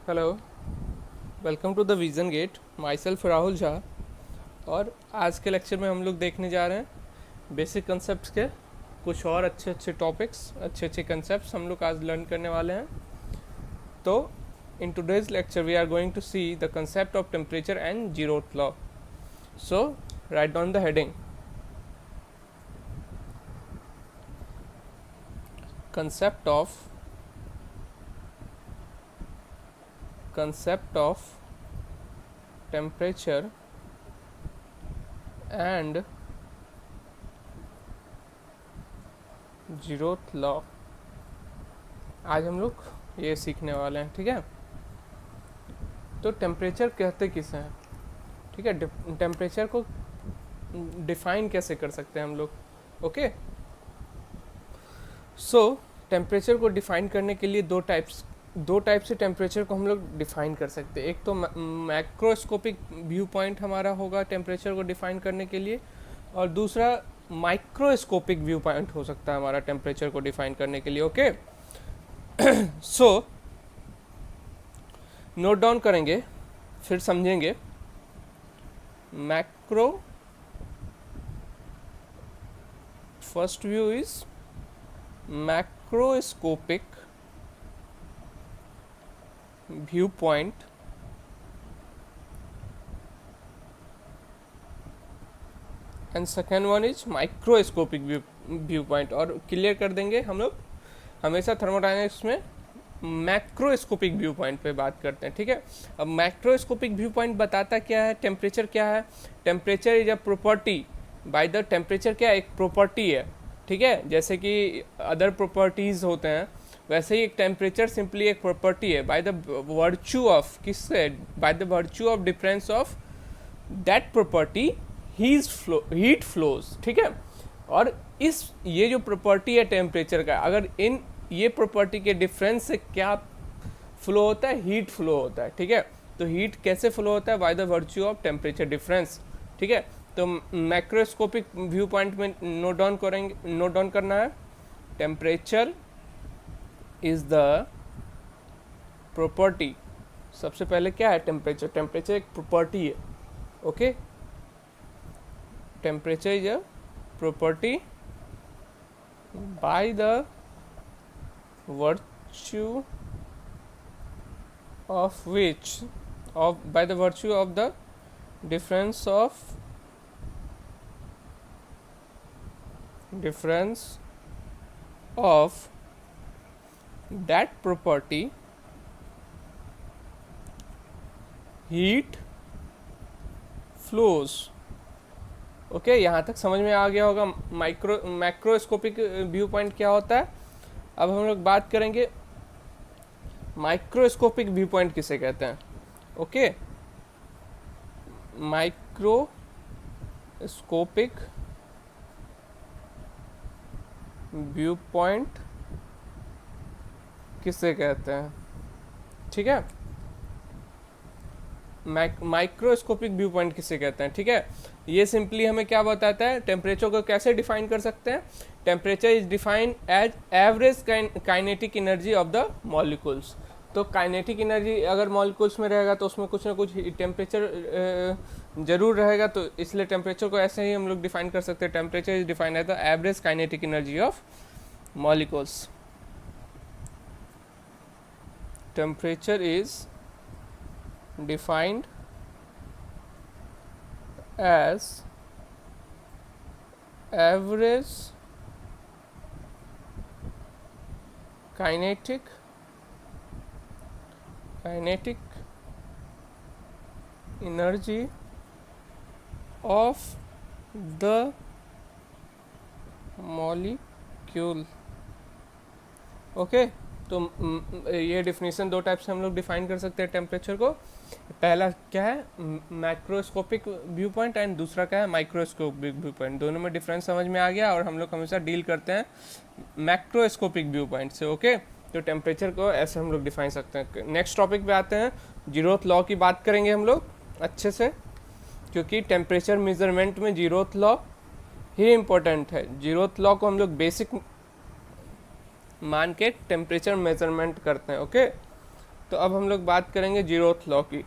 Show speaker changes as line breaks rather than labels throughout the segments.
Hello, welcome to the Vision Gate. Myself Rahul Jha. और आज के लेक्चर में हम लोग देखने जा रहे हैं बेसिक कंसेप्ट्स के कुछ और अच्छे अच्छे टॉपिक्स, अच्छे अच्छे कंसेप्ट्स हम लोग आज लर्न करने वाले हैं। तो in today's lecture we are going to see the concept of temperature and zeroth law. So write down the heading. concept of temperature and zeroth law आज हम लोग ये सीखने वाले हैं। ठीक है, तो टेम्परेचर कहते किसे हैं? ठीक है, टेम्परेचर को डिफाइन कैसे कर सकते हैं हम लोग? ओके, सो टेम्परेचर को डिफाइन करने के लिए दो टाइप से टेम्परेचर को हम लोग डिफाइन कर सकते हैं। एक तो मैक्रोस्कोपिक व्यू पॉइंट हमारा होगा टेम्परेचर को डिफाइन करने के लिए, और दूसरा माइक्रोस्कोपिक व्यू पॉइंट हो सकता है हमारा टेम्परेचर को डिफाइन करने के लिए। ओके, सो नोट डाउन करेंगे फिर समझेंगे। Macro, first view is macroscopic viewpoint and second one is microscopic viewpoint। और क्लियर कर देंगे हम लोग हमेशा थर्मोडायनेमिक्स में मैक्रोस्कोपिक व्यू पॉइंट पे बात करते हैं। ठीक है, अब मैक्रोस्कोपिक व्यू पॉइंट बताता क्या है, टेम्परेचर क्या है? Temperature is a property by the temperature क्या एक प्रॉपर्टी है। ठीक है, जैसे कि अदर प्रॉपर्टीज होते हैं वैसे ही एक टेम्परेचर सिंपली एक प्रॉपर्टी है बाय द वर्च्यू ऑफ किससे? By the virtue of difference of that property heat flows. ठीक है, और ये जो प्रॉपर्टी है टेम्परेचर का, अगर इन ये प्रॉपर्टी के डिफरेंस से क्या फ्लो होता है? हीट फ्लो होता है। ठीक है, तो हीट कैसे फ्लो होता है? By the virtue of temperature difference. ठीक है, तो मैक्रोस्कोपिक व्यू पॉइंट में नोट डाउन करना है। Temperature is the property. सबसे पहले क्या है टेम्परेचर? टेम्परेचर एक प्रॉपर्टी है। Okay, temperature is a property by the virtue of which by the virtue of the difference of that property heat flows। Okay, यहाँ तक समझ में आ गया होगा मैक्रोस्कोपिक व्यू पॉइंट क्या होता है। अब हम लोग बात करेंगे माइक्रोस्कोपिक व्यू पॉइंट किसे कहते हैं। ओके, माइक्रोस्कोपिक व्यू पॉइंट किसे कहते हैं? ठीक है, माइक्रोस्कोपिक व्यू पॉइंट किसे कहते हैं? ठीक है, ये सिंपली हमें क्या बताता है? टेम्परेचर को कैसे डिफाइन कर सकते हैं? Temperature is defined as average kinetic energy of the molecules. तो काइनेटिक एनर्जी अगर मॉलिक्यूल्स में रहेगा तो उसमें कुछ ना कुछ टेम्परेचर जरूर रहेगा, तो इसलिए टेम्परेचर को ऐसे ही हम लोग डिफाइन कर सकते हैं। Temperature is defined as the average kinetic energy of molecules. Temperature is defined as average kinetic energy of the molecule। Okay, तो ये डिफिनीशन दो टाइप से हम लोग डिफाइन कर सकते हैं टेम्परेचर को। पहला क्या है? मैक्रोस्कोपिक व्यू पॉइंट, एंड दूसरा क्या है? Microscopic view point. दोनों में डिफरेंस समझ में आ गया, और हम लोग हमेशा डील करते हैं मैक्रोस्कोपिक व्यू पॉइंट से। ओके, तो टेम्परेचर को ऐसे हम लोग डिफाइन सकते हैं। नेक्स्ट टॉपिक पे आते हैं, जीरोथ लॉ की बात करेंगे हम लोग अच्छे से, क्योंकि टेम्परेचर मेजरमेंट में जीरोथ लॉ ही इम्पोर्टेंट है। जीरोथ लॉ को हम लोग बेसिक मान के टेम्परेचर मेजरमेंट करते हैं। ओके, तो अब हम लोग बात करेंगे जीरोथ लॉ की।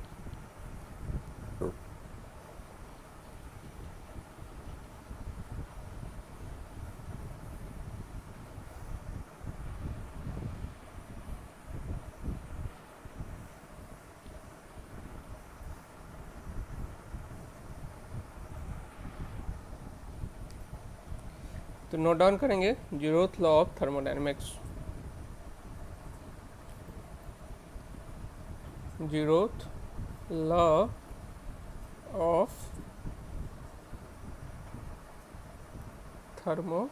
तो नोट डाउन करेंगे zeroth law of thermodynamics. Zeroth law of thermodynamics.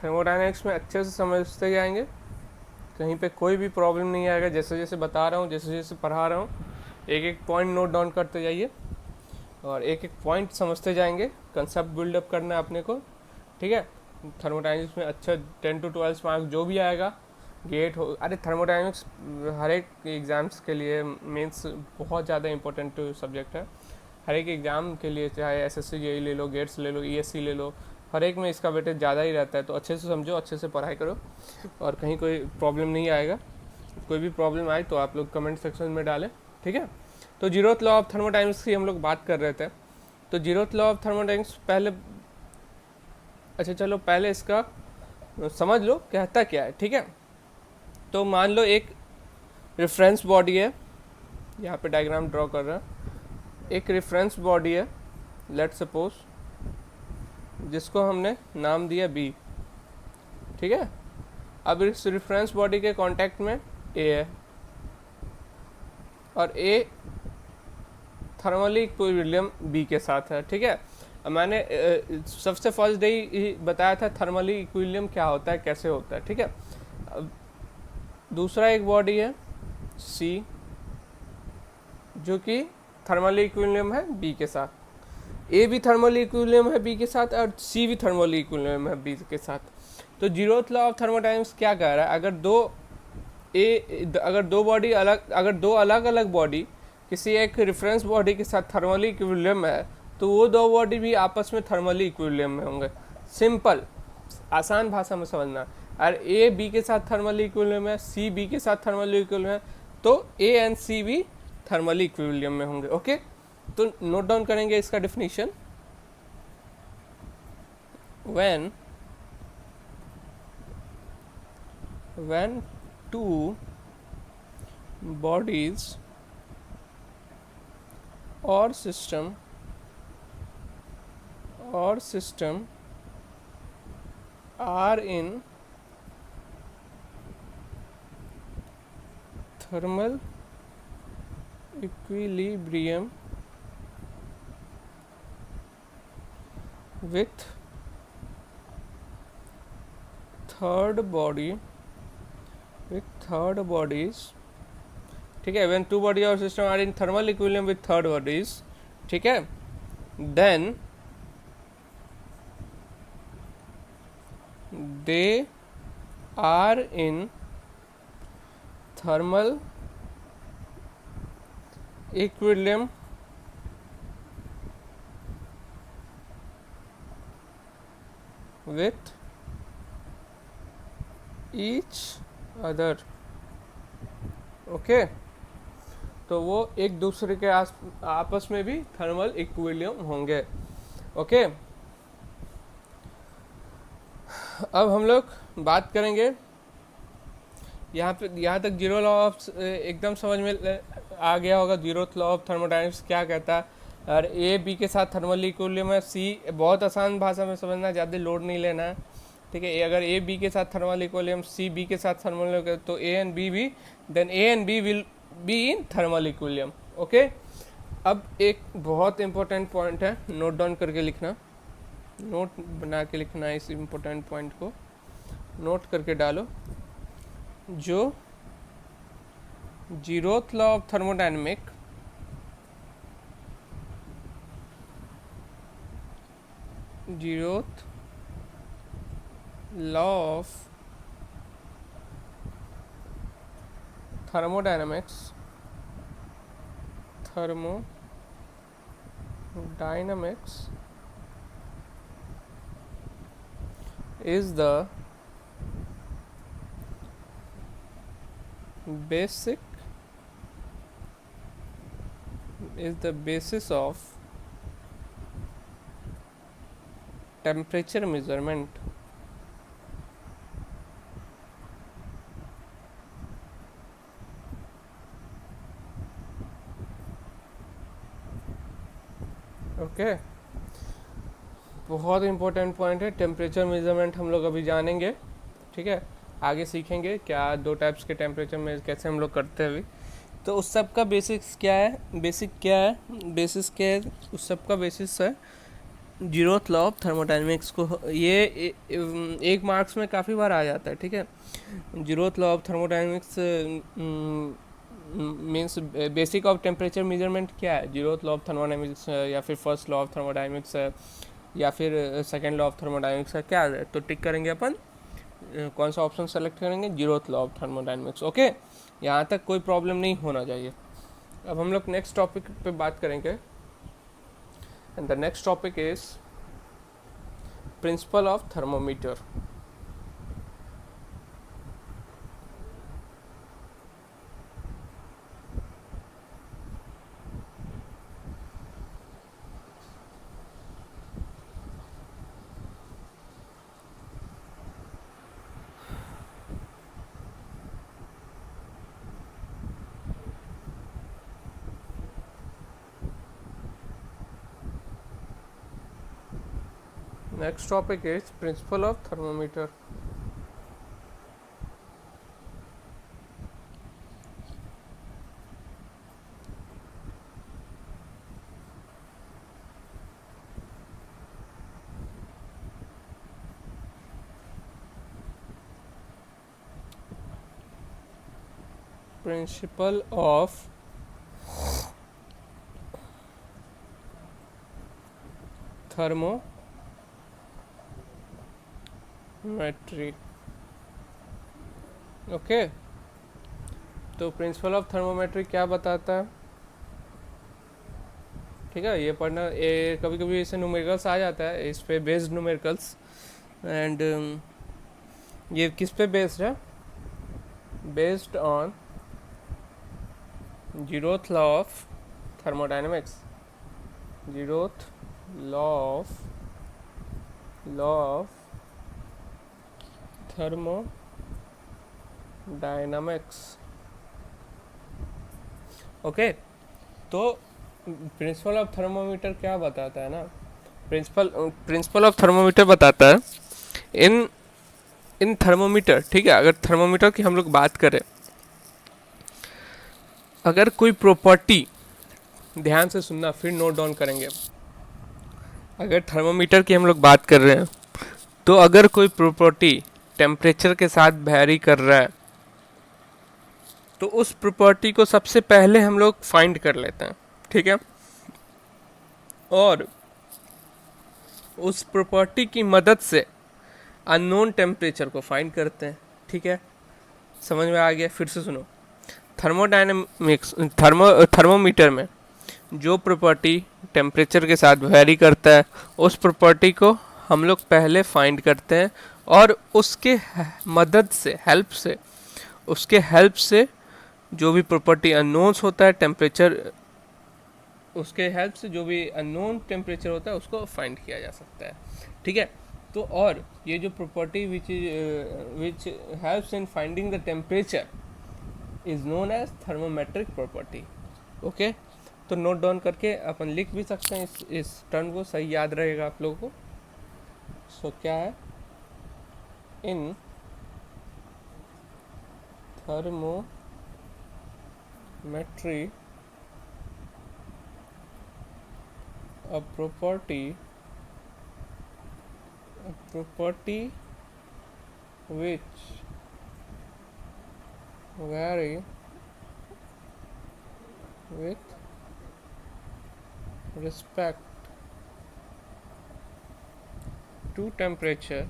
Thermodynamics में अच्छे से समझते जाएंगे, कहीं पे कोई भी प्रॉब्लम नहीं आएगा। जैसे जैसे बता रहा हूँ, जैसे जैसे पढ़ा रहा हूँ, एक एक पॉइंट नोट डाउन करते जाइए और एक एक पॉइंट समझते जाएंगे। कंसेप्ट बिल्डअप करना है अपने को, ठीक है। थर्मोडायनामिक्स में अच्छा 10 to 12 मार्क्स जो भी आएगा, गेट हो, अरे थर्मोडायनामिक्स हर एक एग्ज़ाम्स के लिए, मेंस बहुत ज़्यादा इंपॉर्टेंट सब्जेक्ट है हर एक एग्ज़ाम के लिए, चाहे एसएससी जेईई ले लो, गेट्स ले लो, ईएससी ले लो, हर एक में इसका वेटेज ज़्यादा ही रहता है। तो अच्छे से समझो, अच्छे से पढ़ाई करो और कहीं कोई प्रॉब्लम नहीं आएगा। कोई भी प्रॉब्लम आए तो आप लोग कमेंट सेक्शन में डालें, ठीक है। तो जीरोथ लॉ ऑफ थर्मोडायनामिक्स की हम लोग बात कर रहे थे। तो जीरोथ लॉ ऑफ थर्मोडायनामिक्स पहले, अच्छा चलो पहले इसका समझ लो कहता क्या है, ठीक है। तो मान लो एक रेफरेंस बॉडी है, यहाँ पे डायग्राम ड्रॉ कर रहे हैं। एक रेफरेंस बॉडी है, लेट सपोज, जिसको हमने नाम दिया बी, ठीक है। अब इस रेफरेंस बॉडी के कांटेक्ट में ए है और ए थर्मली इक्विलिब्रियम बी के साथ है, ठीक है। मैंने सबसे फर्स्ट डे ही बताया था थर्मली इक्विलिब्रियम क्या होता है, कैसे होता है, ठीक है। अब दूसरा एक बॉडी है सी, जो कि थर्मली इक्विलिब्रियम है बी के साथ। ए भी थर्मली इक्विलिब्रियम है बी के साथ और सी भी थर्मली इक्विलिब्रियम है बी के साथ। तो जीरोथ लॉ ऑफ थर्मोडायनामिक्स क्या कह रहा है, अगर दो अलग अलग बॉडी किसी एक रेफरेंस बॉडी के साथ थर्मली इक्विलिब्रियम है, तो वो दो बॉडी भी आपस में थर्मली इक्विलिब्रियम में होंगे। सिंपल, आसान भाषा में समझना। और ए बी के साथ थर्मली इक्विलिब्रियम है, सी बी के साथ थर्मली इक्विलिब्रियम है, तो ए एंड सी भी थर्मली इक्विलिब्रियम में होंगे, ओके। तो नोट डाउन करेंगे इसका definition. when two bodies or system are in thermal equilibrium with third bodies, ठीक है। when two body or system are in thermal equilibrium with third bodies, ठीक है, then they are in thermal equilibrium with each other, okay. तो वो एक दूसरे के आपस में भी थर्मल इक्विलिब्रियम होंगे, ओके। अब हम लोग बात करेंगे यहाँ तक जीरो लॉ ऑफ एकदम समझ में आ गया होगा। जीरोथ लॉ ऑफ थर्मोडायनामिक्स क्या कहता है, और ए बी के साथ थर्मल इक्विलिब्रियम है, सी बहुत आसान भाषा में समझना, ज़्यादा लोड नहीं लेना है, ठीक है। अगर ए बी के साथ थर्मल इक्विलिब्रियम, सी बी के साथ थर्मल इक्विलिब्रियम, तो ए एंड बी भी, then A and B will be in thermal equilibrium, okay. अब एक बहुत इंपॉर्टेंट पॉइंट है, नोट डाउन करके लिखना, नोट बना के लिखना है। इस इम्पोर्टेंट पॉइंट को नोट करके डालो। जो zeroth law of thermodynamic zeroth law of thermodynamics is the basic is the basis of temperature measurement. Okay, बहुत इंपॉर्टेंट पॉइंट है टेम्परेचर मेजरमेंट, हम लोग अभी जानेंगे, ठीक है। आगे सीखेंगे क्या दो टाइप्स के टेम्परेचर में कैसे हम लोग करते हैं अभी। तो उस सब का बेसिक्स क्या है, बेसिस क्या है, उस सब का बेसिस है जीरोथ लॉ ऑफ थर्मोडाइनमिक्स को। ये एक मार्क्स में काफ़ी बार आ जाता है, ठीक है। Zeroth law of thermodynamics means basic of temperature measurement क्या है, जीरोथ लॉ ऑफ थर्मोडाइनमिक्स या फिर फर्स्ट लॉ ऑफ थर्मोडाइनमिक्स है या फिर सेकेंड लॉ ऑफ थर्मोडाइनमिक्स है, क्या है। तो टिक करेंगे अपन, कौन सा ऑप्शन सेलेक्ट करेंगे, zeroth law of thermodynamics. Okay, यहाँ तक कोई प्रॉब्लम नहीं होना चाहिए। अब हम लोग नेक्स्ट टॉपिक पे बात करेंगे, and the next topic is principle of thermometer. Next topic is principle of thermometer. Principle of thermometry. Okay, तो प्रिंसिपल ऑफ थर्मोमेट्री क्या बताता है, ठीक है। ये पढ़ना, ये कभी कभी इसे न्यूमेरिकल्स आ जाता है, इस पे बेस्ड न्यूमेरिकल्स, एंड ये किस पे बेस्ड है, based on zeroth law of thermodynamics, zeroth law of thermodynamics. Okay, तो प्रिंसिपल ऑफ थर्मोमीटर क्या बताता है ना, प्रिंसिपल ऑफ थर्मोमीटर बताता है इन थर्मोमीटर, ठीक है। अगर थर्मोमीटर की हम लोग बात करें, अगर कोई प्रॉपर्टी, ध्यान से सुनना फिर नोट डाउन करेंगे, अगर थर्मोमीटर की हम लोग बात कर रहे हैं तो अगर कोई प्रॉपर्टी टेम्परेचर के साथ वैरी कर रहा है तो उस प्रॉपर्टी को सबसे पहले हम लोग फाइंड कर लेते हैं, ठीक है। और उस प्रॉपर्टी की मदद से अननोन टेम्परेचर को फाइंड करते हैं, ठीक है। समझ में आ गया, फिर से सुनो। थर्मोमीटर में जो प्रॉपर्टी टेम्परेचर के साथ वैरी करता है उस प्रॉपर्टी को हम लोग पहले फाइंड करते हैं, और उसके मदद से, हेल्प से जो भी प्रॉपर्टी अननोन्स होता है टेम्परेचर, उसके हेल्प से जो भी अननोन टेम्परेचर होता है उसको फाइंड किया जा सकता है, ठीक है। तो और ये जो property which helps in finding the temperature is known as thermometric property. Okay, तो नोट डाउन करके अपन लिख भी सकते हैं, इस टर्म को सही याद रहेगा आप लोगों को। सो क्या है, इन thermometry a property which vary with respect to temperature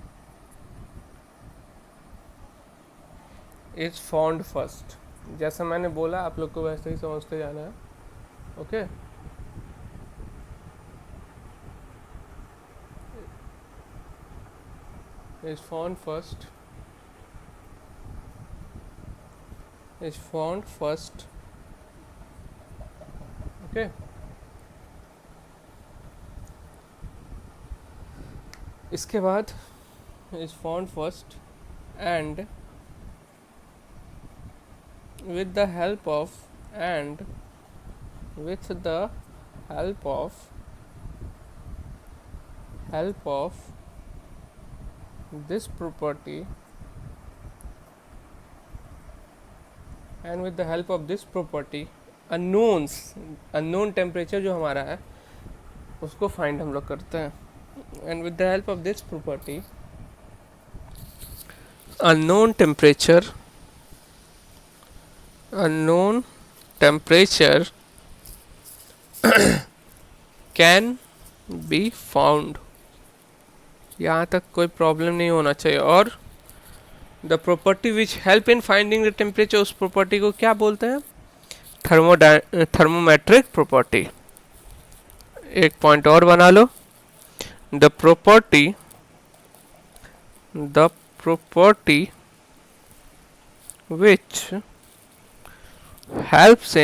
is found first। जैसा मैंने बोला आप लोग को वैसे ही समझते जाना है, okay. is found first is found first. Okay, इसके बाद is found first and with the help of and with the help of this property and with the help of this property unknown temperature जो हमारा है उसको find हम लोग करते हैं। and with the help of this property unknown temperature can be found। यहाँ तक कोई प्रॉब्लम नहीं होना चाहिए। और the property which help in finding the temperature, उस प्रॉपर्टी को क्या बोलते हैं? Thermometric property. एक पॉइंट और बना लो, the property which helps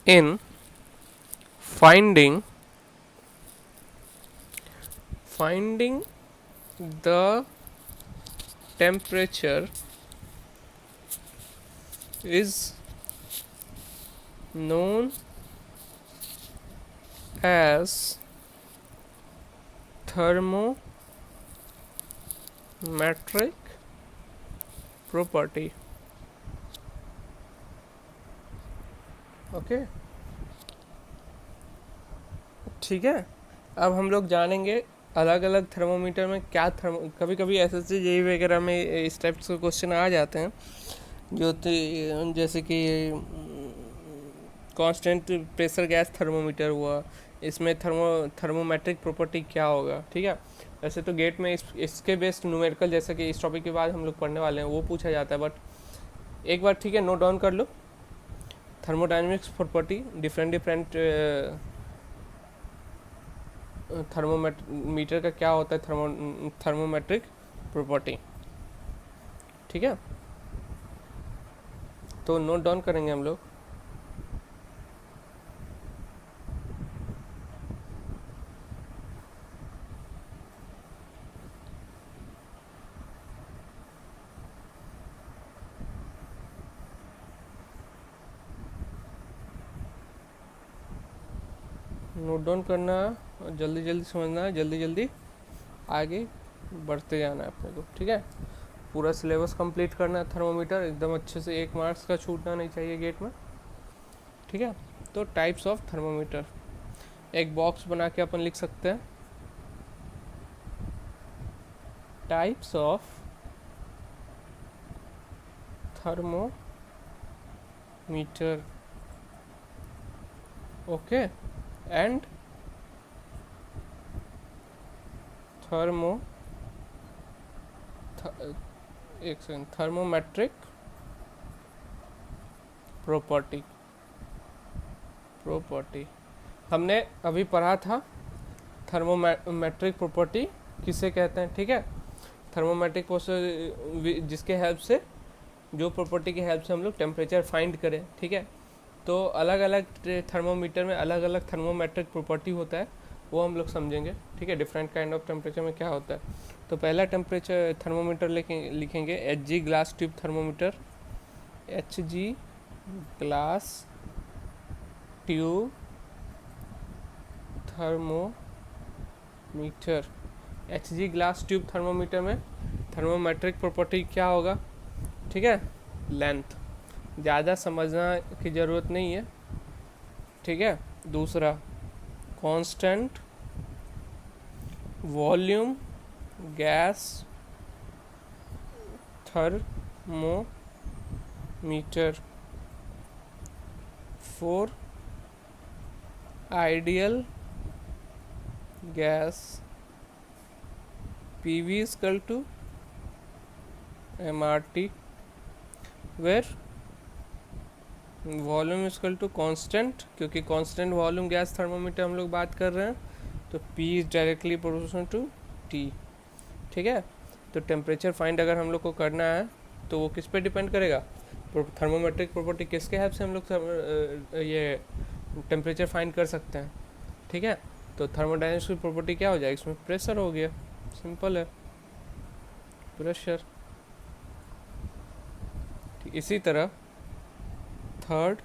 in finding the temperature is known as thermometric property। Okay, ठीक है। अब हम लोग जानेंगे अलग अलग थर्मोमीटर में क्या कभी कभी एसएससी जेईई वगैरह में इस टाइप के क्वेश्चन आ जाते हैं जो जैसे कि कांस्टेंट प्रेशर गैस थर्मोमीटर हुआ, इसमें थर्मोमेट्रिक प्रॉपर्टी क्या होगा, ठीक है। वैसे तो गेट में इसके बेस्ड न्यूमेरिकल जैसे कि इस टॉपिक के बाद हम लोग पढ़ने वाले हैं वो पूछा जाता है, बट एक बार ठीक है नोट डाउन कर लो। थर्मोडायनेमिक्स प्रॉपर्टी डिफरेंट थर्मोमीटर का क्या होता है, थर्मोमेट्रिक प्रॉपर्टी, ठीक है। तो नोट डाउन करेंगे हम लोग। नोट डाउन करना और जल्दी जल्दी समझना है, जल्दी जल्दी आगे बढ़ते जाना है अपने को, ठीक है। पूरा सिलेबस कंप्लीट करना है, थर्मोमीटर एकदम अच्छे से, 1 मार्क्स का छूटना नहीं चाहिए गेट में, ठीक है। तो टाइप्स ऑफ थर्मोमीटर एक बॉक्स बना के अपन लिख सकते हैं, types of thermometer, okay, and thermometric property हमने अभी पढ़ा था। थर्मोमेट्रिक प्रॉपर्टी किसे कहते हैं, ठीक है। थर्मोमेट्रिक प्रोसेस जिसके हेल्प से, जो प्रॉपर्टी की हेल्प से हम लोग टेम्परेचर फाइंड करें, ठीक है। तो अलग अलग थर्मोमीटर में अलग अलग थर्मोमेट्रिक प्रॉपर्टी होता है, वो हम लोग समझेंगे, ठीक है। डिफरेंट काइंड ऑफ टेम्परेचर में क्या होता है। तो पहला टेम्परेचर थर्मोमीटर लिखेंगे HG glass tube thermometer, HG glass tube thermometer. HG glass tube thermometer में थर्मोमेट्रिक प्रॉपर्टी क्या होगा, ठीक है, लेंथ। ज़्यादा समझना की ज़रूरत नहीं है, ठीक है। दूसरा constant volume gas thermometer. 4 ideal gas PV equal to MRT, where volume equal to constant, क्योंकि कांस्टेंट वॉल्यूम गैस थर्मोमीटर हम लोग बात कर रहे हैं, तो P is directly proportional to T, ठीक है। तो टेम्परेचर फाइंड अगर हम लोग को करना है तो वो किस पे डिपेंड करेगा, थर्मोमेट्रिक प्रॉपर्टी किसके हेल्प से हम लोग ये टेम्परेचर फाइंड कर सकते हैं, ठीक है। तो थर्मोडायनेमिक्स की प्रॉपर्टी क्या हो जाएगी, इसमें प्रेशर हो गया, सिंपल है, प्रेशर। इसी तरह थर्ड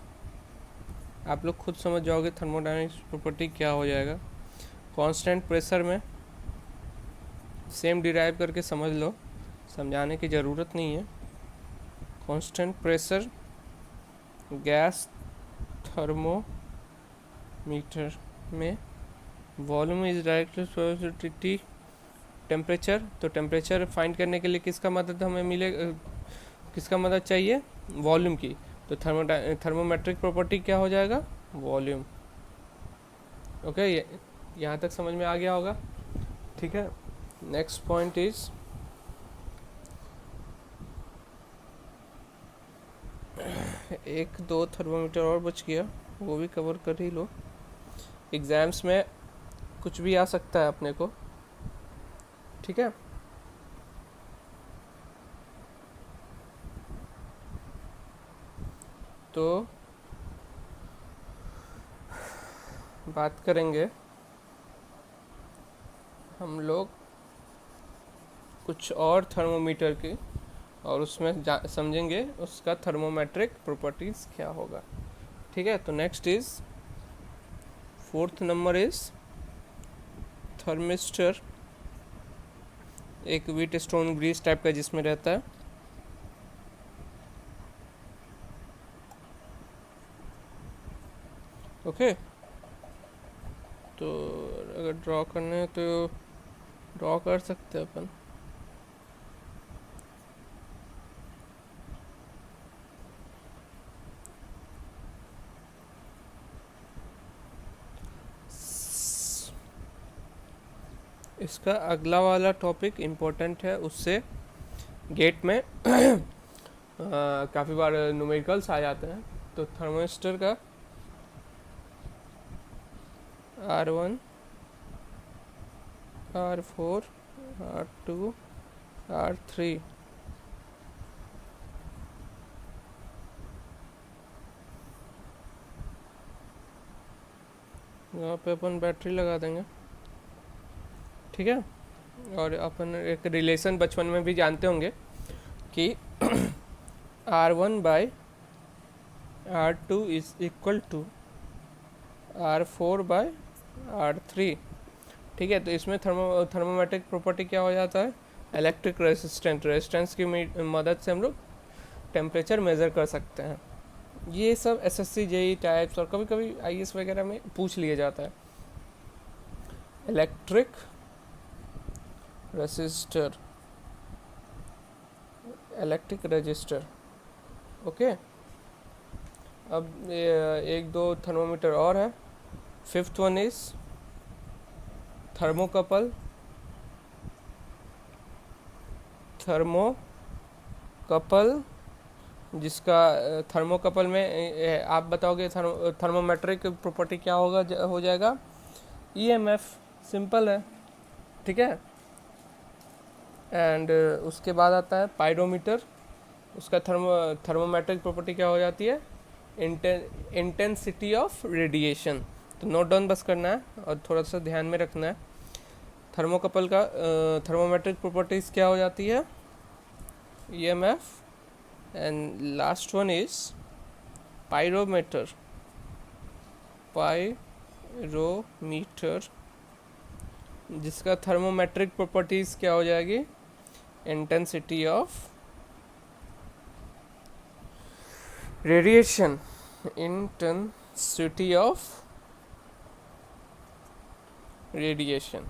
आप लोग खुद समझ जाओगे थर्मोडायनेमिक्स प्रॉपर्टी क्या हो जाएगा। कांस्टेंट प्रेशर में सेम डिराइव करके समझ लो, समझाने की ज़रूरत नहीं है। कांस्टेंट प्रेशर गैस थर्मोमीटर में वॉल्यूम इज डायरेक्टली टेम्परेचर। तो टेम्परेचर फाइंड करने के लिए किसका मदद हमें मिले, किसका मदद चाहिए, वॉल्यूम की। तो थर्मोमेट्रिक प्रॉपर्टी क्या हो जाएगा, वॉल्यूम। ओके, यहाँ तक समझ में आ गया होगा, ठीक है। नेक्स्ट पॉइंट इज एक दो थर्मोमीटर और बच गया, वो भी कवर कर ही लो। एग्ज़ाम्स में कुछ भी आ सकता है अपने को, ठीक है। तो बात करेंगे हम लोग कुछ और थर्मोमीटर की, और उसमें समझेंगे उसका थर्मोमेट्रिक प्रॉपर्टीज़ क्या होगा, ठीक है। तो next is fourth number is thermistor, एक व्हीट स्टोन ग्रीस टाइप का जिसमें रहता है। ओके, तो अगर ड्रॉ करने हैं तो ड्रॉ कर सकते हैं अपन। इसका अगला वाला टॉपिक इम्पोर्टेंट है, उससे गेट में काफ़ी बार न्यूमेरिकल्स आ जाते हैं। तो थर्मिस्टर का R1 R4 R2 R3, यहाँ पे अपन बैटरी लगा देंगे, ठीक है। और अपन एक रिलेशन बचपन में भी जानते होंगे कि R1 by R2 is equal to R4 by R3, ठीक है। तो इसमें थर्मोमेट्रिक प्रॉपर्टी क्या हो जाता है, इलेक्ट्रिक रेजिस्टेंस की मदद से हम लोग टेम्परेचर मेज़र कर सकते हैं। ये सब SSC JEE टाइप्स और कभी कभी IAS वगैरह में पूछ लिया जाता है। Electric register, electric register, okay. अब एक दो थर्मोमीटर और है। फिफ्थ वन इज थर्मोकपल, जिसका थर्मोकपल में आप बताओगे थर्मोमेट्रिक प्रॉपर्टी क्या होगा, हो जाएगा EMF, सिंपल है, ठीक है। एंड उसके बाद आता है पायरोमीटर, उसका थर्मोमेट्रिक प्रॉपर्टी क्या हो जाती है, इंटेंसिटी ऑफ रेडिएशन। तो नोट डाउन बस करना है और थोड़ा सा ध्यान में रखना है। थर्मोकपल का थर्मोमेट्रिक प्रॉपर्टीज़ क्या हो जाती है, EMF। And last one is pyrometer, जिसका थर्मोमेट्रिक प्रॉपर्टीज़ क्या हो जाएगी, intensity of radiation, intensity of radiation.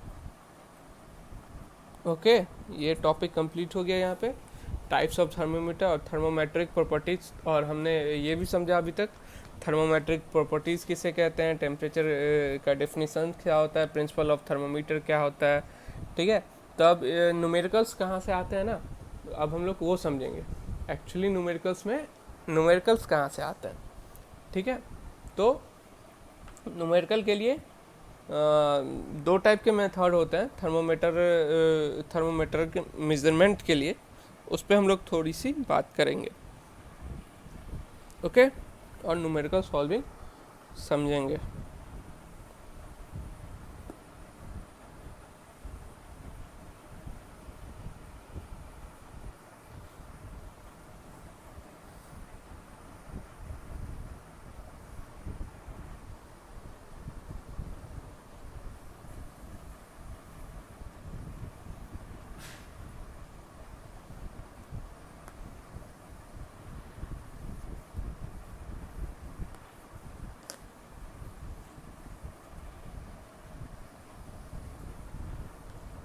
Okay, ये टॉपिक कंप्लीट हो गया यहाँ पे, टाइप्स ऑफ थर्मोमीटर और थर्मोमेट्रिक प्रॉपर्टीज़। और हमने ये भी समझा अभी तक थर्मोमेट्रिक प्रॉपर्टीज़ किसे कहते हैं, टेम्परेचर का डेफिनेशन क्या होता है, प्रिंसिपल ऑफ थर्मोमीटर क्या होता है, ठीक है। तो अब न्यूमेरिकल्स कहाँ से आते हैं ना, अब हम लोग वो समझेंगे एक्चुअली न्यूमेरिकल्स कहाँ से आते हैं, ठीक है। तो न्यूमेरिकल के लिए दो टाइप के मेथड होते हैं थर्मोमीटर के मेजरमेंट के लिए। उस पर हम लोग थोड़ी सी बात करेंगे, ओके। और न्यूमेरिकल सॉल्विंग समझेंगे।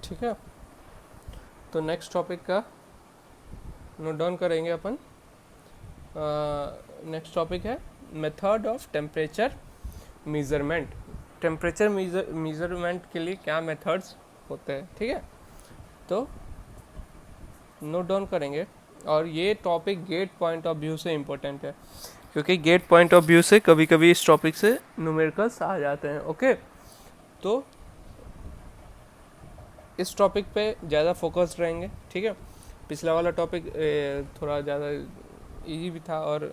ठीक है, तो नेक्स्ट टॉपिक का नोट डाउन करेंगे अपन। नेक्स्ट टॉपिक है method of temperature measurement. Temperature measurement के लिए क्या मेथड्स होते हैं, ठीक है, तो नोट डाउन करेंगे। और ये topic GATE point of view से इम्पोर्टेंट है, क्योंकि गेट पॉइंट ऑफ व्यू से कभी कभी इस टॉपिक से न्यूमेरिकल्स आ जाते हैं, ओके। तो इस टॉपिक पे ज़्यादा फोकस रहेंगे, ठीक है। पिछला वाला टॉपिक थोड़ा ज़्यादा इजी भी था और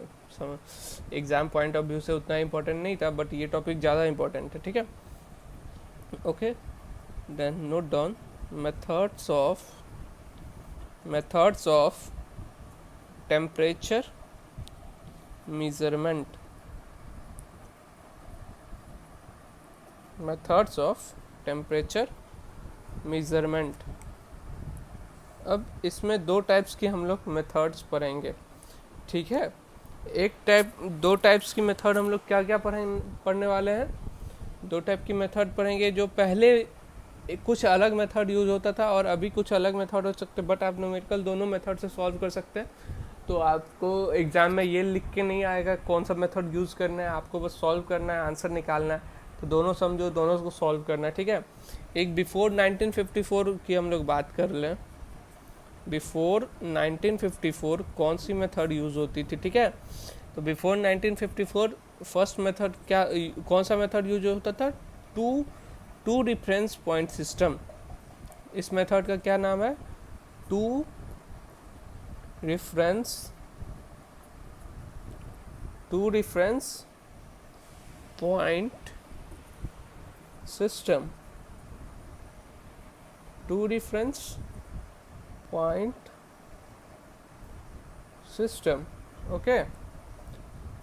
एग्ज़ाम पॉइंट ऑफ व्यू से उतना इम्पोर्टेंट नहीं था, बट ये टॉपिक ज़्यादा इम्पोर्टेंट है, ठीक है, okay. Then note down methods of temperature measurement. Methods of temperature measurement. अब इसमें दो टाइप्स की हम लोग मेथड्स पढ़ेंगे, ठीक है। दो टाइप्स की मेथड हम लोग क्या क्या पढ़ने वाले हैं। दो टाइप की मेथड पढ़ेंगे, जो पहले कुछ अलग मेथड यूज होता था और अभी कुछ अलग मेथड हो सकते, बट आप न्यूमेरिकल दोनों मेथड से सॉल्व कर सकते हैं। तो आपको एग्जाम में ये लिख के नहीं आएगा कौन सा मेथड यूज़ करना है, आपको बस सॉल्व करना है, आंसर निकालना है। तो दोनों समझो, दोनों को सॉल्व करना है, ठीक है। एक बिफोर 1954 की हम लोग बात कर लें। बिफोर 1954 कौन सी मेथड यूज़ होती थी, ठीक है। तो बिफोर 1954 फर्स्ट मेथड क्या, कौन सा मेथड यूज होता था, टू रेफरेंस पॉइंट सिस्टम। इस मेथड का क्या नाम है, two reference point system. Two reference point system, okay.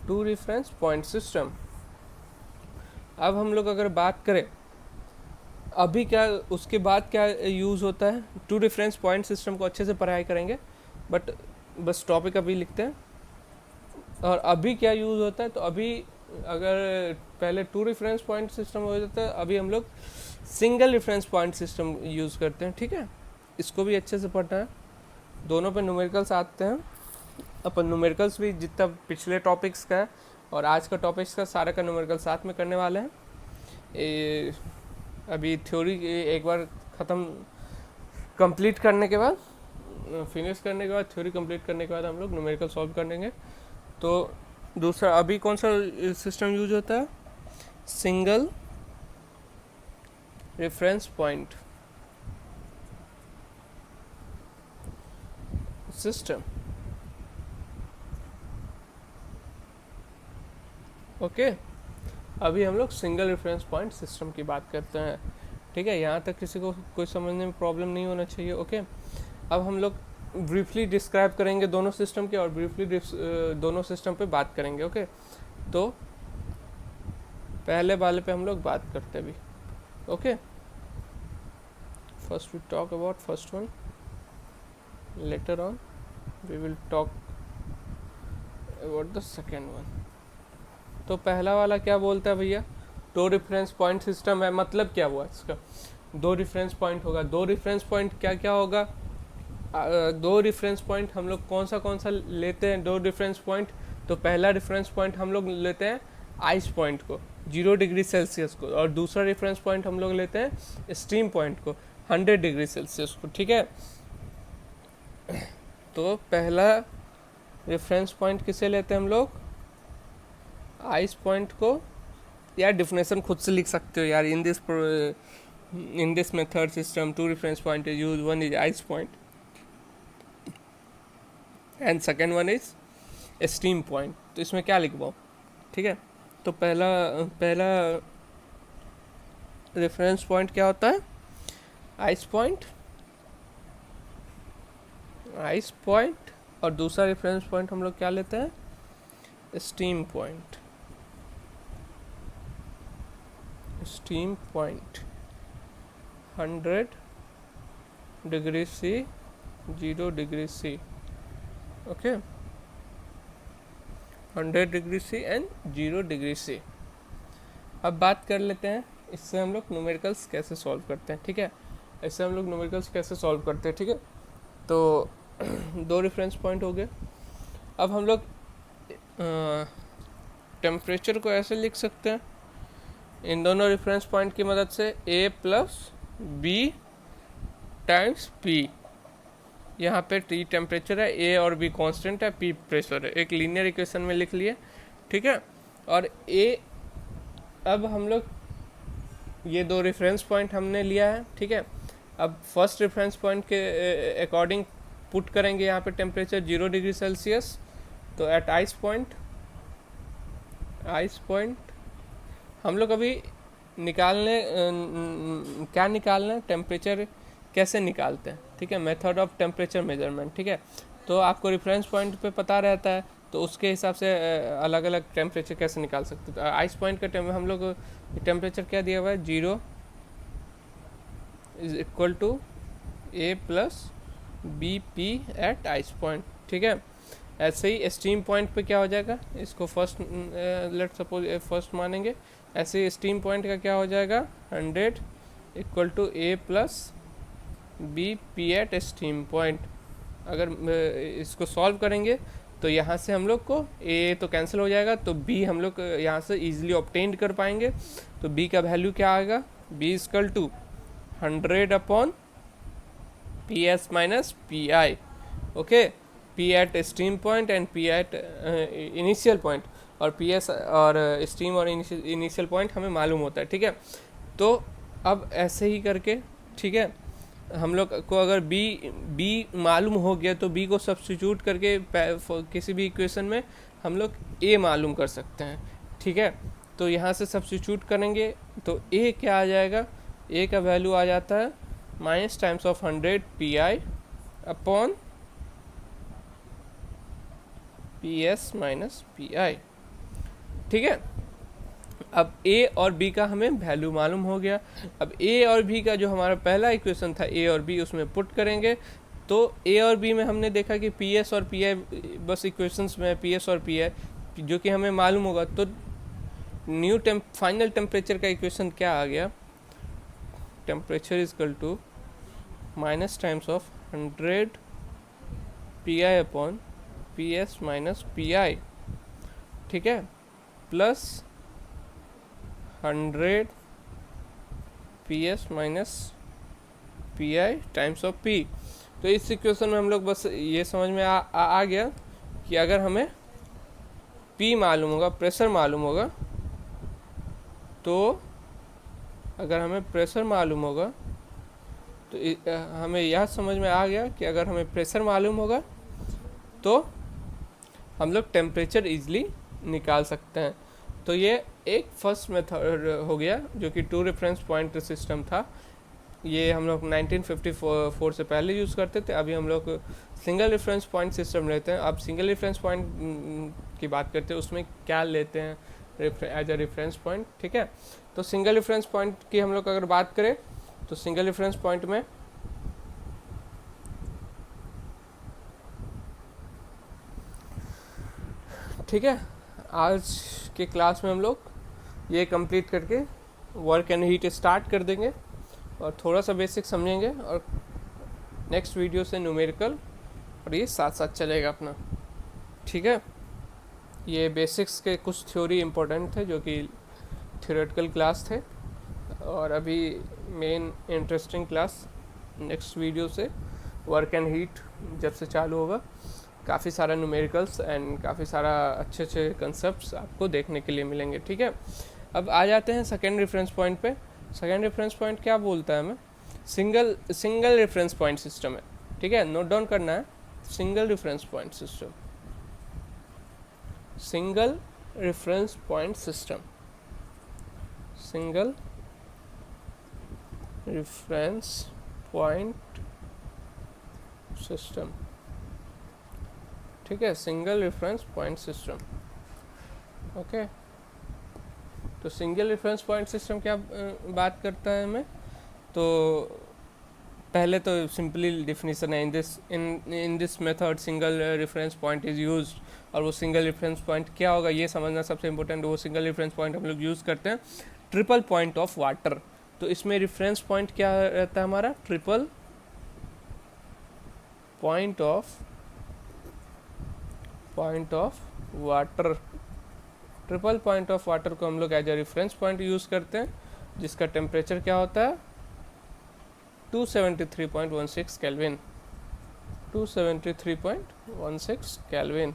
Two reference point system. अब हम लोग अगर बात करें अभी क्या, उसके बाद क्या यूज़ होता है, टू रेफरेंस पॉइंट सिस्टम को अच्छे से पढ़ाई करेंगे, बट बस टॉपिक अभी लिखते हैं। और अभी क्या यूज़ होता है, तो अभी अगर पहले टू रेफरेंस पॉइंट सिस्टम हो जाता है, अभी हम लोग single reference point system use करते हैं, ठीक है। इसको भी अच्छे से पढ़ना है, दोनों पे न्यूमेरिकल्स आते हैं। अपन न्यूमेरिकल्स भी जितना पिछले टॉपिक्स का है और आज का टॉपिक्स का सारा का न्यूमेरिकल साथ में करने वाले हैं। अभी थ्योरी एक बार ख़त्म कंप्लीट करने के बाद, फिनिश करने के बाद, थ्योरी कंप्लीट करने के बाद हम लोग न्यूमेरिकल सॉल्व कर लेंगे। तो दूसरा अभी कौन सा सिस्टम यूज होता है, single reference point system, okay. अभी हम लोग सिंगल रेफरेंस पॉइंट सिस्टम की बात करते हैं, ठीक है। यहाँ तक किसी को कोई समझने में प्रॉब्लम नहीं होना चाहिए, ओके। अब हम लोग ब्रीफली डिस्क्राइब करेंगे दोनों सिस्टम के और ब्रीफली दोनों सिस्टम पे बात करेंगे, ओके। तो पहले वाले पे हम लोग बात करते हैं अभी, okay. First we talk about first one, later on we will talk about the second one. तो पहला वाला क्या बोलता है भैया, दो रेफरेंस पॉइंट सिस्टम है, मतलब क्या हुआ इसका, दो रेफरेंस पॉइंट होगा। दो रेफरेंस पॉइंट क्या क्या होगा, दो रेफरेंस पॉइंट हम लोग कौन सा लेते हैं, दो रेफरेंस पॉइंट। तो पहला रेफरेंस पॉइंट हम लोग लेते हैं आइस पॉइंट को 0 डिग्री सेल्सियस को, और दूसरा रेफरेंस पॉइंट हम लोग लेते हैं स्टीम पॉइंट को 100 डिग्री सेल्सियस को, ठीक है। तो पहला रेफरेंस पॉइंट किसे लेते हैं हम लोग, आइस पॉइंट को। यार डिफिनेशन खुद से लिख सकते हो यार, in this method system two reference point is use, one is ice point. And second one is steam point. तो इसमें क्या लिखवाऊँ, ठीक है। तो पहला पहला रेफरेंस पॉइंट क्या होता है, आइस पॉइंट, आइस पॉइंट, और दूसरा रेफरेंस पॉइंट हम लोग क्या लेते हैं, steam point. Steam point 100 degree C, 0 degree C, okay, 100 degree C and 0 degree C. अब बात कर लेते हैं इससे हम लोग न्यूमेरिकल्स कैसे सॉल्व करते हैं, ठीक है। इससे हम लोग न्यूमेरिकल्स कैसे सॉल्व करते हैं, ठीक है। तो दो रेफरेंस पॉइंट हो गए। अब हम लोग टेम्परेचर को ऐसे लिख सकते हैं, इन दोनों रेफरेंस पॉइंट की मदद से A plus B times P. यहाँ पे T टेम्परेचर है, A और B कांस्टेंट है, P प्रेशर है, एक लीनियर इक्वेशन में लिख लिए, ठीक है। और A, अब हम लोग ये दो रेफरेंस पॉइंट हमने लिया है, ठीक है। अब फर्स्ट रेफरेंस पॉइंट के अकॉर्डिंग पुट करेंगे यहाँ पे टेम्परेचर 0 डिग्री सेल्सियस। तो एट आइस पॉइंट हम लोग अभी निकालने क्या निकालना है, टेम्परेचर कैसे निकालते हैं, ठीक है, मेथड ऑफ टेम्परेचर मेजरमेंट, ठीक है। तो आपको रेफरेंस पॉइंट पे पता रहता है, तो उसके हिसाब से अलग अलग टेम्परेचर कैसे निकाल सकते हैं। तो आइस पॉइंट का हम लोग टेम्परेचर क्या दिया हुआ है, 0 is equal to A plus B P at ice point, ठीक है। ऐसे ही स्टीम पॉइंट पे क्या हो जाएगा, इसको फर्स्ट लेट सपोज फर्स्ट मानेंगे, ऐसे ही स्टीम पॉइंट का क्या हो जाएगा, 100 equal to A plus B P at steam point. अगर इसको सॉल्व करेंगे तो यहाँ से हम लोग को A तो कैंसिल हो जाएगा, तो B हम लोग यहाँ से इजीली ऑब्टेन कर पाएंगे। तो B का वैल्यू क्या आएगा, B equal to 100 upon P S minus P I, okay. P at steam point and P at initial point, और पी एस और स्टीम और इनिशियल पॉइंट हमें मालूम होता है, ठीक है। तो अब ऐसे ही करके, ठीक है, हम लोग को अगर बी मालूम हो गया तो बी को सब्स्टिट्यूट करके किसी भी इक्वेशन में हम लोग ए मालूम कर सकते हैं, ठीक है। तो यहाँ से सब्स्टिट्यूट करेंगे तो ए क्या आ जाएगा, ए का वैल्यू आ जाता है minus times of 100 P I upon P S minus P आई, ठीक है। अब A और B का हमें वैल्यू मालूम हो गया। अब A और B का जो हमारा पहला इक्वेशन था A और B, उसमें पुट करेंगे। तो A और B में हमने देखा कि PS और PI बस इक्वेशंस में PS और PI जो कि हमें मालूम होगा। तो फाइनल टेम्परेचर का इक्वेशन क्या आ गया, temperature is equal to minus times of 100 PI upon PS minus PI, ठीक है, plus 100 PS minus PI times of P। तो इस इक्वेशन में हम लोग बस ये समझ में आ गया कि अगर हमें P मालूम होगा, प्रेशर मालूम होगा, तो अगर हमें प्रेशर मालूम होगा तो हमें यह समझ में आ गया कि अगर हमें प्रेशर मालूम होगा तो हम लोग टेम्परेचर इजीली निकाल सकते हैं। तो ये एक फर्स्ट मेथड हो गया जो कि 2 रेफरेंस पॉइंट सिस्टम था। ये हम लोग 1954 से पहले यूज़ करते थे। अभी हम लोग सिंगल रेफरेंस पॉइंट सिस्टम लेते हैं। अब सिंगल रेफरेंस पॉइंट की बात करते हैं, उसमें क्या लेते हैं एज अ रेफरेंस पॉइंट, ठीक है। तो सिंगल रेफरेंस पॉइंट की हम लोग अगर बात करें तो सिंगल रेफरेंस पॉइंट में ठीक है, आज के क्लास में हम लोग ये कंप्लीट करके वर्क एंड हीट स्टार्ट कर देंगे और थोड़ा सा बेसिक समझेंगे, और नेक्स्ट वीडियो से न्यूमेरिकल और ये साथ साथ चलेगा अपना, ठीक है। ये बेसिक्स के कुछ थ्योरी इम्पोर्टेंट थे जो कि थ्योरेटिकल क्लास थे, और अभी main interesting class next video से वर्क एंड हीट जब से चालू होगा, काफ़ी सारा न्यूमेरिकल्स एंड काफ़ी सारा अच्छे अच्छे कंसेप्ट्स आपको देखने के लिए मिलेंगे, ठीक है। अब आ जाते हैं सेकेंड रेफरेंस पॉइंट पे। सेकेंड रेफरेंस पॉइंट क्या बोलता है हमें, सिंगल रेफरेंस पॉइंट सिस्टम है, ठीक है, नोट डाउन करना है। Single reference point system, single reference point system, single reference point system, ठीक है, single reference point system. Okay, तो सिंगल रेफरेंस पॉइंट सिस्टम क्या बात करता है हमें, तो पहले तो सिंपली डेफिनेशन है, इन this method single reference point is use, और वो सिंगल रेफरेंस पॉइंट क्या होगा ये समझना सबसे इंपॉर्टेंट। वो सिंगल रेफरेंस पॉइंट हम लोग यूज़ करते हैं ट्रिपल पॉइंट ऑफ वाटर। तो इसमें रेफरेंस पॉइंट क्या रहता है हमारा, triple point of water. Triple point of water को हम लोग as a reference point use करते हैं, जिसका टेम्परेचर क्या होता है 273.16 केल्विन, 273.16 केल्विन।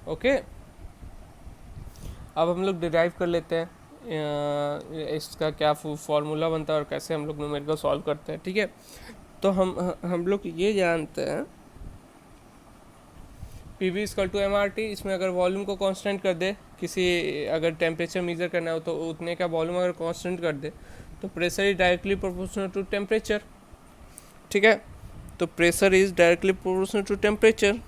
ओके, अब हम लोग डिराइव कर लेते हैं इसका क्या फॉर्मूला बनता है और कैसे हम लोग न्यूमेरिकल सॉल्व करते हैं। ठीक है, तो हम लोग ये जानते हैं P V equal to M R T. इसमें अगर वॉल्यूम को कांस्टेंट कर दे, किसी अगर टेम्परेचर मेजर करना हो तो उतने का वॉल्यूम अगर कांस्टेंट कर दे तो pressure is directly proportional to temperature. ठीक है, तो pressure is directly proportional to temperature,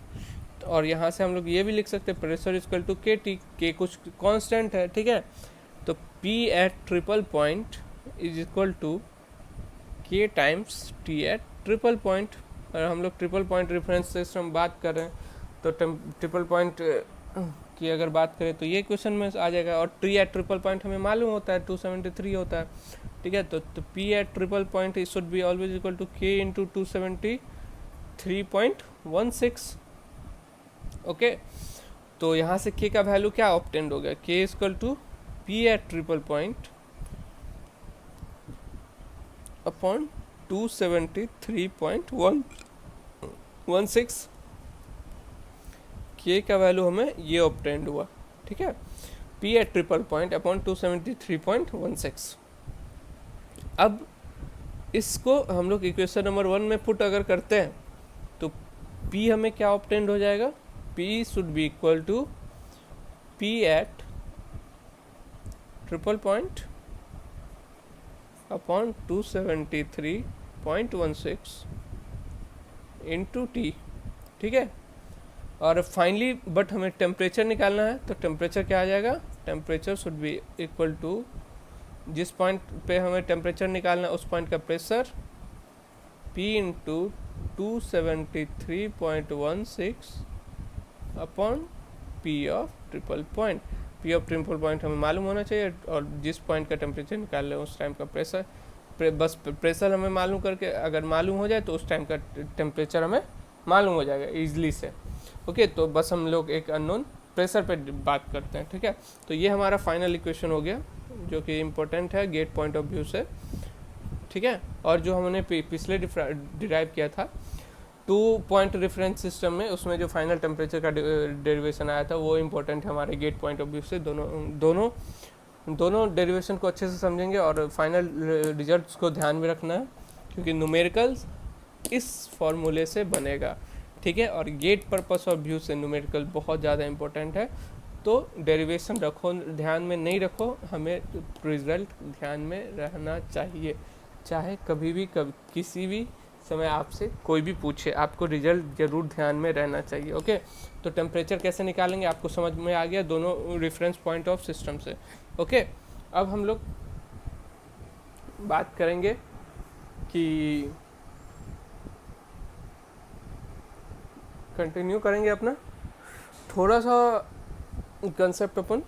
और यहाँ से हम लोग ये भी लिख सकते हैं pressure equal to K T, K कुछ कांस्टेंट है। ठीक है, तो P at triple point is equal to K times T at triple point. और हम लोग ट्रिपल पॉइंट रेफरेंस सिस्टम बात कर रहे हैं, तो ट्रिपल पॉइंट की अगर बात करें तो ये क्वेश्चन में आ जाएगा, और टी एट ट्रिपल पॉइंट हमें मालूम होता है 273 होता है। ठीक है, तो P at triple point is should be always equal to K into 273.16। Okay, तो यहाँ से के का वैल्यू क्या ऑब्टेंड हो गया, K equal to P at triple point upon 273.16, K का वैल्यू हमें ये ऑब्टेंड हुआ। ठीक है, P at triple point upon 273.16। अब इसको हम लोग इक्वेशन नंबर 1 में पुट अगर करते हैं तो P हमें क्या ऑब्टेंड हो जाएगा, P should be equal to P at triple point upon 273.16 into T. ठीक है, और फाइनली बट हमें टेम्परेचर निकालना है, तो टेम्परेचर क्या आ जाएगा, temperature should be equal to जिस पॉइंट पे हमें टेम्परेचर निकालना है उस पॉइंट का pressure P into 273.16 upon P of triple point. P of triple point हमें मालूम होना चाहिए, और जिस पॉइंट का टेम्परेचर निकाल रहे हैं उस टाइम का प्रेशर, बस प्रेशर हमें मालूम करके अगर मालूम हो जाए तो उस टाइम का टेम्परेचर हमें मालूम हो जाएगा ईजिली से। ओके, तो बस हम लोग एक अननोन प्रेशर पे बात करते हैं। ठीक है, तो ये हमारा फाइनल इक्वेशन हो गया जो कि इम्पोर्टेंट है गेट पॉइंट ऑफ व्यू से। ठीक है, और जो हमने पिछले डिराइव किया था 2 पॉइंट रेफरेंस सिस्टम में, उसमें जो फाइनल टेम्परेचर का डेरिवेशन आया था वो इम्पोर्टेंट है हमारे गेट पॉइंट ऑफ व्यू से। दोनों डेरिवेशन को अच्छे से समझेंगे और फाइनल रिजल्ट्स को ध्यान में रखना है, क्योंकि न्यूमेरिकल्स इस फॉर्मूले से बनेगा। ठीक है, और गेट पर्पस ऑफ व्यू से न्यूमेरिकल बहुत ज़्यादा इंपॉर्टेंट है, तो डेरिवेशन रखो ध्यान में, नहीं रखो हमें रिजल्ट ध्यान में रहना चाहिए। चाहे कभी भी किसी भी समय आपसे कोई भी पूछे, आपको रिजल्ट जरूर ध्यान में रहना चाहिए। ओके, तो टेम्परेचर कैसे निकालेंगे आपको समझ में आ गया दोनों रेफरेंस पॉइंट ऑफ सिस्टम से। ओके, अब हम लोग बात करेंगे कि कंटिन्यू करेंगे अपना थोड़ा सा कंसेप्ट अपन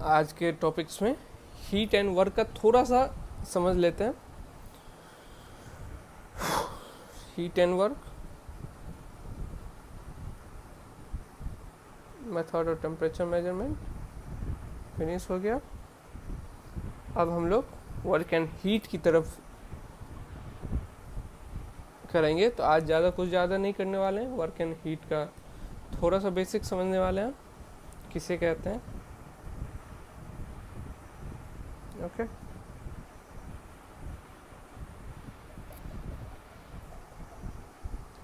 आज के टॉपिक्स में हीट एंड वर्क का थोड़ा सा समझ लेते हैं। Heat and work, method of temperature measurement finish हो गया। अब हम लोग वर्क एंड हीट की तरफ करेंगे, तो आज कुछ ज़्यादा नहीं करने वाले हैं, वर्क एंड हीट का थोड़ा सा बेसिक समझने वाले हैं किसे कहते हैं। ओके,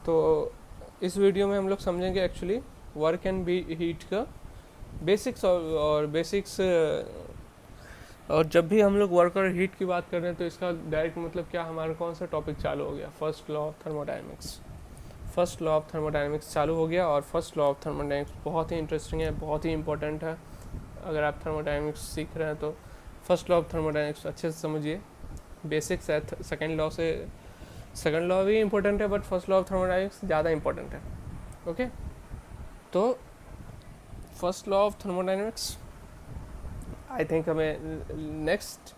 तो इस वीडियो में हम लोग समझेंगे actually work and B heat का बेसिक्स और बेसिक्स। और जब भी हम लोग वर्क और हीट की बात कर रहे हैं तो इसका डायरेक्ट मतलब क्या, हमारा कौन सा टॉपिक चालू हो गया, first law of thermodynamics. First law of thermodynamics चालू हो गया और फर्स्ट लॉ ऑफ थर्मोडायनेमिक्स बहुत ही इंटरेस्टिंग है, बहुत ही इंपॉर्टेंट है। अगर आप थर्मोडायनेमिक्स सीख रहे हैं तो फर्स्ट लॉ ऑफ थर्मोडायनेमिक्स अच्छे से समझिए, बेसिक्स है। सेकेंड लॉ से, सेकेंड लॉ भी इंपॉर्टेंट है but first law of thermodynamics ज़्यादा इंपॉर्टेंट है। ओके, तो first law of thermodynamics I think हमें नेक्स्ट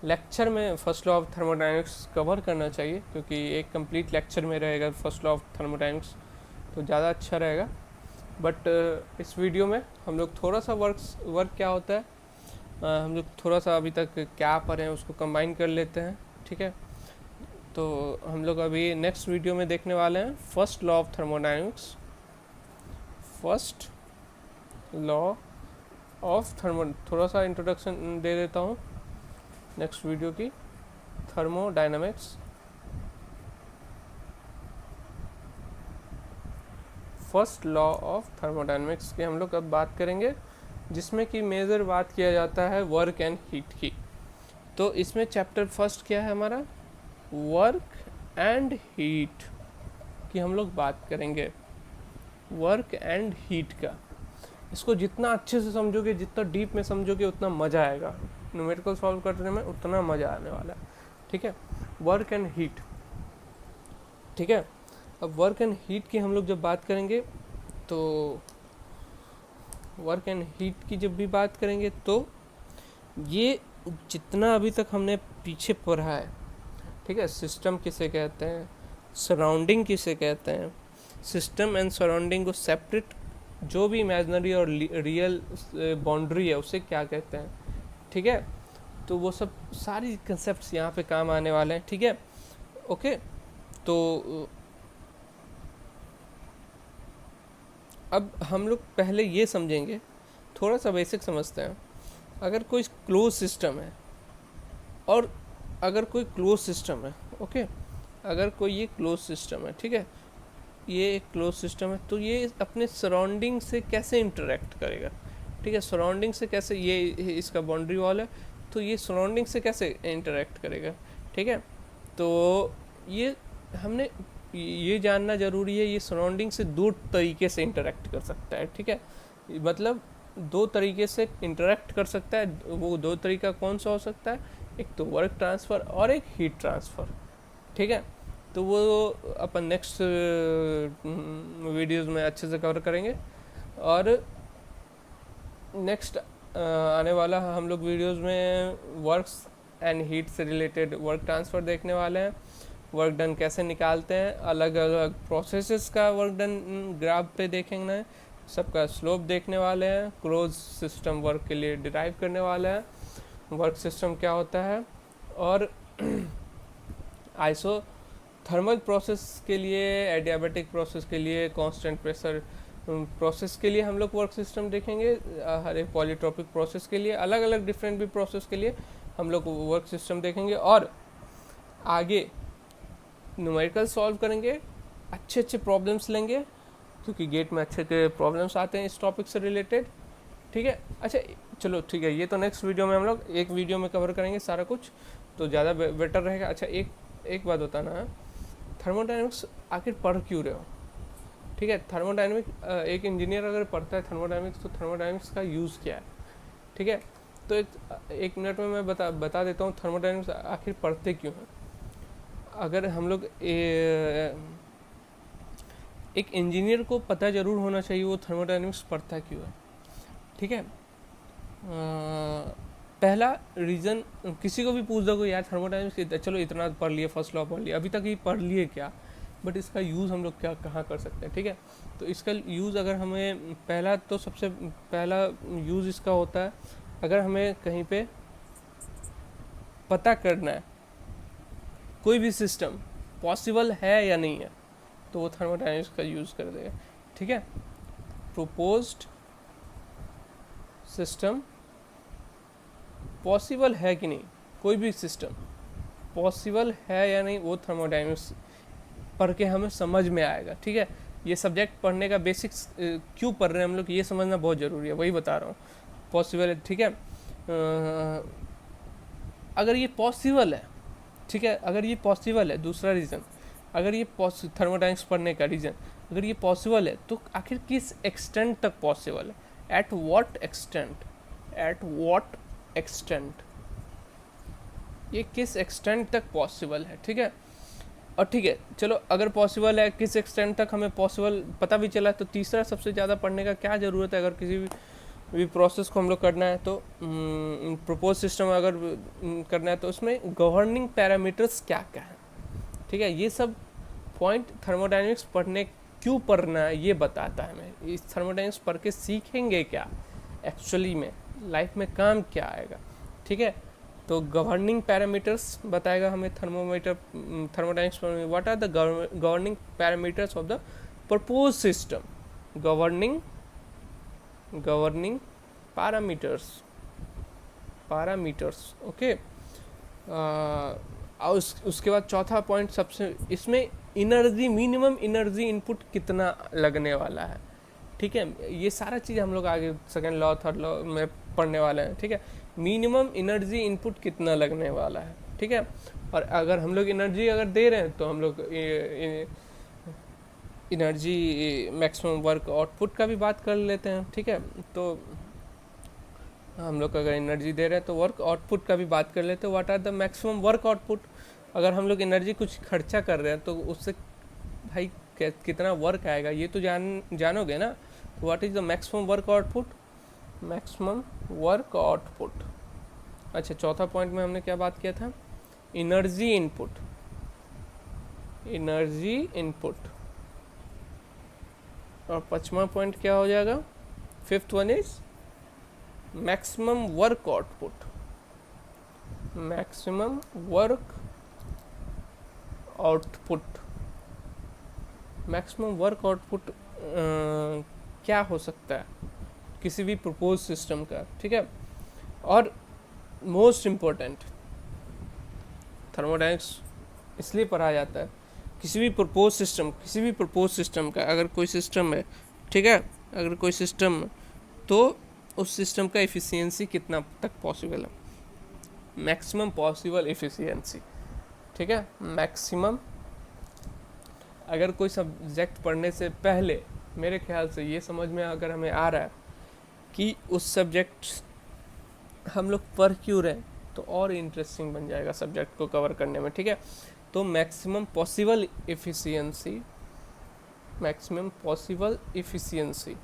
लेक्चर में first law of thermodynamics cover करना चाहिए, क्योंकि एक कंप्लीट लेक्चर में रहेगा फर्स्ट लॉ ऑफ थर्मोडायनेमिक्स तो ज़्यादा अच्छा रहेगा। बट इस वीडियो में हम लोग थोड़ा सा वर्क क्या होता है, हम लोग थोड़ा सा अभी तक क्या पढ़े हैं उसको कंबाइन कर लेते हैं। ठीक है, तो हम लोग अभी नेक्स्ट वीडियो में देखने वाले हैं first law of thermodynamics, first law of thermo. थोड़ा सा इंट्रोडक्शन दे देता हूँ नेक्स्ट वीडियो की, thermodynamics, first law of thermodynamics की हम लोग अब बात करेंगे, जिसमें कि मेजर बात किया जाता है वर्क एंड हीट की। तो इसमें चैप्टर फर्स्ट क्या है हमारा, वर्क एंड हीट की हम लोग बात करेंगे, वर्क एंड हीट का। इसको जितना अच्छे से समझोगे, जितना डीप में समझोगे उतना मज़ा आएगा, न्यूमेरिकल सॉल्व करने में उतना मज़ा आने वाला है। ठीक है, वर्क एंड हीट। ठीक है, अब वर्क एंड हीट की हम लोग जब बात करेंगे तो वर्क एंड हीट की जब भी बात करेंगे तो ये जितना अभी तक हमने पीछे पढ़ा है, ठीक है, सिस्टम किसे कहते हैं, सराउंडिंग किसे कहते हैं, सिस्टम एंड सराउंडिंग को सेपरेट, जो भी इमेजिनरी और रियल बाउंड्री है उसे क्या कहते हैं। ठीक है, तो वो सब सारी कंसेप्ट्स यहाँ पे काम आने वाले हैं। ठीक है, ओके, तो अब हम लोग पहले ये समझेंगे, थोड़ा सा बेसिक समझते हैं। अगर कोई क्लोज सिस्टम है और अगर कोई क्लोज सिस्टम है, ओके, अगर कोई ये क्लोज सिस्टम है, ठीक है, ये एक क्लोज सिस्टम है, तो ये अपने सराउंडिंग से कैसे इंटरेक्ट करेगा। ठीक है, सराउंडिंग से कैसे, ये इसका बाउंड्री वॉल है तो ये सराउंडिंग से कैसे इंटरेक्ट करेगा। ठीक है, तो ये हमने ये जानना ज़रूरी है, ये सराउंडिंग से दो तरीके से इंटरेक्ट कर सकता है। ठीक है, मतलब दो तरीके से इंटरेक्ट कर सकता है, वो दो तरीका कौन सा हो सकता है, एक तो वर्क ट्रांसफ़र और एक हीट ट्रांसफ़र। ठीक है, तो वो अपन नेक्स्ट वीडियोज़ में अच्छे से कवर करेंगे। और नेक्स्ट आने वाला हम लोग वीडियोज़ में वर्क्स एंड हीट से रिलेटेड वर्क ट्रांसफ़र देखने वाले हैं, वर्क डन कैसे निकालते हैं, अलग अलग प्रोसेसेस का वर्क डन ग्राफ पे देखेंगे, सबका स्लोप देखने वाले हैं, क्लोज सिस्टम वर्क के लिए डिराइव करने वाले हैं, वर्क सिस्टम क्या होता है, और आइसो थर्मल प्रोसेस के लिए, एडियाबैटिक प्रोसेस के लिए, कांस्टेंट प्रेशर प्रोसेस के लिए हम लोग वर्क सिस्टम देखेंगे, हर एक पॉलीट्रॉपिक प्रोसेस के लिए, अलग अलग डिफरेंट भी प्रोसेस के लिए हम लोग वर्क सिस्टम देखेंगे। और आगे न्यूमेरिकल सॉल्व करेंगे, अच्छे अच्छे प्रॉब्लम्स लेंगे, क्योंकि गेट में अच्छे अच्छे प्रॉब्लम्स आते हैं इस टॉपिक से रिलेटेड। ठीक है, अच्छा चलो ठीक है, ये तो नेक्स्ट वीडियो में हम लोग एक वीडियो में कवर करेंगे सारा कुछ, तो ज़्यादा बेटर रहेगा। अच्छा एक बात बताना है, थर्मोडायनेमिक्स आखिर पढ़ क्यों रहे हो। ठीक है, थर्मोडायनेमिक्स एक इंजीनियर अगर पढ़ता है थर्मोडायनेमिक्स तो थर्मोडायनेमिक्स का यूज़ क्या है। ठीक है, तो एक मिनट में मैं बता देता हूँ थर्मोडायनेमिक्स आखिर पढ़ते क्यों हैं। अगर हम लोग एक इंजीनियर को पता ज़रूर होना चाहिए वो थर्मोडायनेमिक्स पढ़ता क्यों है। ठीक है, पहला रीज़न, किसी को भी पूछ दो यार थर्मोडायनेमिक्स चलो इतना पढ़ लिए, फर्स्ट लॉ पढ़ लिया, अभी तक ही पढ़ लिए क्या, बट इसका यूज़ हम लोग क्या कहाँ कर सकते हैं। ठीक है, तो इसका यूज़ अगर हमें पहला, तो सबसे पहला यूज़ इसका होता है अगर हमें कहीं पे पता करना है कोई भी सिस्टम पॉसिबल है या नहीं है, तो वो थर्मोडायनेमिक्स का यूज़ कर देगा। ठीक है, प्रोपोज्ड सिस्टम पॉसिबल है कि नहीं, कोई भी सिस्टम पॉसिबल है या नहीं, वो थर्मोडायनेमिक्स पढ़ के हमें समझ में आएगा, ठीक है। ये सब्जेक्ट पढ़ने का बेसिक्स क्यों पढ़ रहे हैं हम लोग, ये समझना बहुत ज़रूरी है, वही बता रहा हूँ। पॉसिबल है, ठीक है। अगर ये पॉसिबल है, ठीक है, अगर ये पॉसिबल है, दूसरा रीज़न, अगर ये थर्मोडाइनमिक्स पढ़ने का रीज़न अगर ये पॉसिबल है तो आखिर किस एक्सटेंट तक पॉसिबल है, at what extent, at what extent, ये किस एक्सटेंट तक पॉसिबल है, ठीक है। और ठीक है, चलो अगर पॉसिबल है, किस एक्सटेंट तक हमें पॉसिबल पता भी चला, तो तीसरा सबसे ज़्यादा पढ़ने का क्या ज़रूरत है। अगर किसी भी प्रोसेस को हम लोग करना है तो प्रपोज सिस्टम अगर करना है तो उसमें गवर्निंग पैरामीटर्स क्या क्या है, ठीक है। ये सब पॉइंट थर्मोडायनेमिक्स पढ़ने क्यों पढ़ना है ये बताता है हमें। इस थर्मोडायनेमिक्स पढ़ के सीखेंगे क्या एक्चुअली में, लाइफ में काम क्या आएगा, ठीक है। तो गवर्निंग पैरामीटर्स बताएगा हमें thermodynamics, what are the governing parameters of the propose system, governing parameters, okay. और उसके बाद चौथा पॉइंट सबसे, इसमें एनर्जी, मिनिमम एनर्जी इनपुट कितना लगने वाला है, ठीक है। ये सारा चीज़ हम लोग आगे सेकेंड लॉ थर्ड लॉ में पढ़ने वाले हैं, ठीक है। मिनिमम एनर्जी इनपुट कितना लगने वाला है, ठीक है। और अगर हम लोग एनर्जी अगर दे रहे हैं तो हम लोग एनर्जी मैक्सिमम वर्क आउटपुट का भी बात कर लेते हैं, ठीक है। तो हम लोग अगर एनर्जी दे रहे हैं तो वर्क आउटपुट का भी बात कर लेते हैं। What are the maximum work output, अगर हम लोग एनर्जी कुछ खर्चा कर रहे हैं तो उससे भाई कितना वर्क आएगा ये तो जानोगे ना। What is the maximum work output, maximum work output. अच्छा, चौथा पॉइंट में हमने क्या बात किया था, एनर्जी इनपुट, एनर्जी इनपुट। और पांचवा पॉइंट क्या हो जाएगा, fifth one is maximum work output, maximum work output. Maximum work output क्या हो सकता है किसी भी प्रपोज सिस्टम का, ठीक है। और मोस्ट इम्पोर्टेंट, थर्मोडायनेमिक्स इसलिए पढ़ा जाता है, किसी भी प्रपोज सिस्टम का अगर कोई सिस्टम है, ठीक है, अगर कोई सिस्टम तो उस सिस्टम का एफिशिएंसी कितना तक पॉसिबल है, मैक्सिमम पॉसिबल एफिशिएंसी, ठीक है। मैक्सिमम, अगर कोई सब्जेक्ट पढ़ने से पहले मेरे ख्याल से ये समझ में अगर हमें आ रहा है कि उस सब्जेक्ट हम लोग पढ़ क्यों रहे, तो और इंटरेस्टिंग बन जाएगा सब्जेक्ट को कवर करने में, ठीक है। तो maximum possible efficiency, maximum possible efficiency,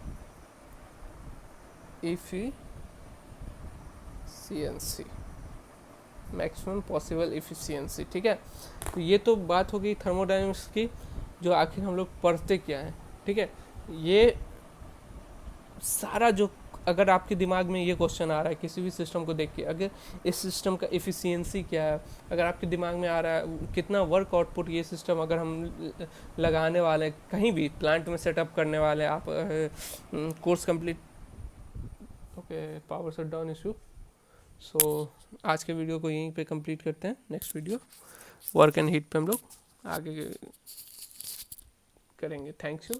maximum possible efficiency, ठीक है। तो ये तो बात हो गई थर्मोडायनेमिक्स की, जो आखिर हम लोग पढ़ते क्या है, ठीक है। ये सारा जो, अगर आपके दिमाग में ये क्वेश्चन आ रहा है किसी भी सिस्टम को देख के, अगर इस सिस्टम का एफिशिएंसी क्या है, अगर आपके दिमाग में आ रहा है कितना वर्क आउटपुट ये सिस्टम अगर हम लगाने वाले हैं, कहीं भी प्लांट में सेटअप करने वाले हैं, आप course complete, okay, power shut down issue. So आज के वीडियो को यहीं पे कंप्लीट करते हैं, next video work and heat पे हम लोग आगे करेंगे। Thanks you.